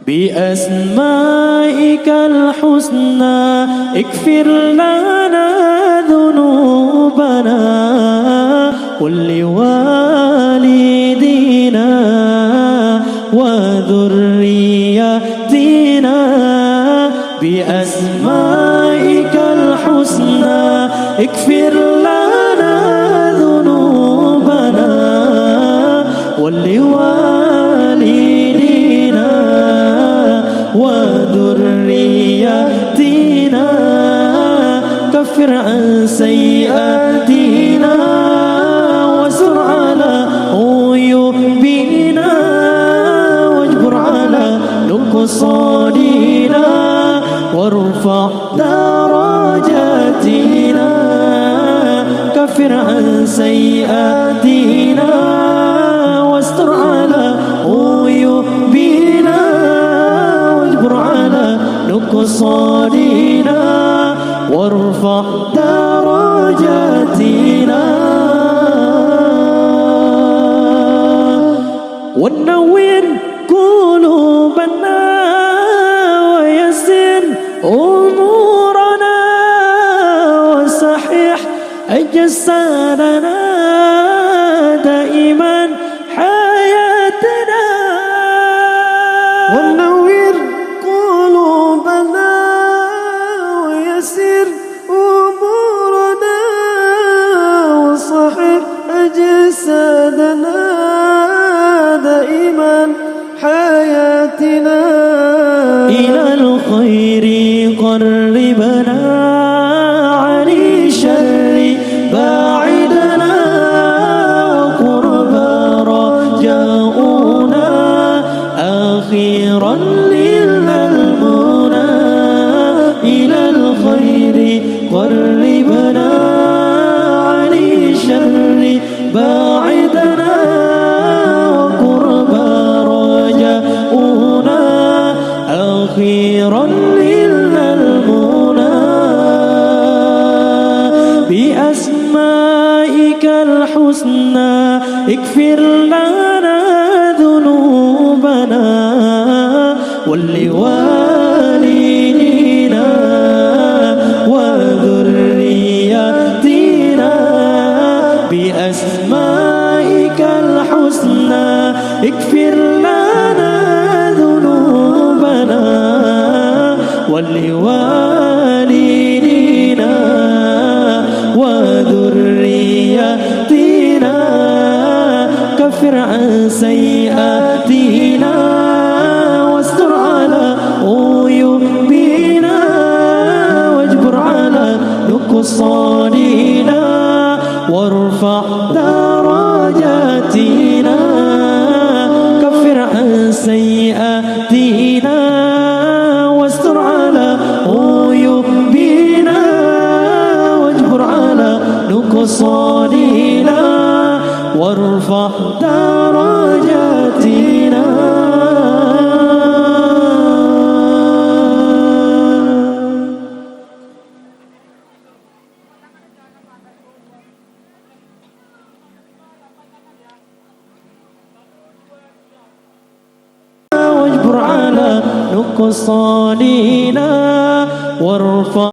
بأسمائك الحسنى اغفر لنا ذنوبنا ولوالدينا وذريتنا بأسمائك الحسنى اغفر لنا ذنوبنا ولوالدينا وذريتنا كفر عن سيئاتنا وسر على عيوبنا واجبر على نقصاننا وارفع درجاتنا كفر عن سيئاتنا واستر على عيوبنا واجبر على نقصاننا وارفع درجاتنا ونور قلوبنا ويسر أمورنا وصحح أجسادنا دائما حياتنا ونور قلوبنا ويسر أمورنا وصحح أجسادنا دائما حياتنا إلى الخير قربنا عن الشر باعدنا وقرب رجاؤنا أخيرا للمنى إلى الخير قربنا عن الشر باعدنا وقرب رجاؤنا أخيرا للمنى بأسمائك الحسنى اغفر لنا ذنوبنا ولوالدينا وذريتنا بأسمائك الحسنى اغفر لنا ذنوبنا ولوالدينا وذريتنا كفر عن سيئاتنا واستر على عيوبنا واجبر على نقصاننا وارفع درجاتنا كفر عن سيئاتنا واستر على عيوبنا واجبر على نقصاننا وارفع درجاتنا واجبر على نقصاننا وارفع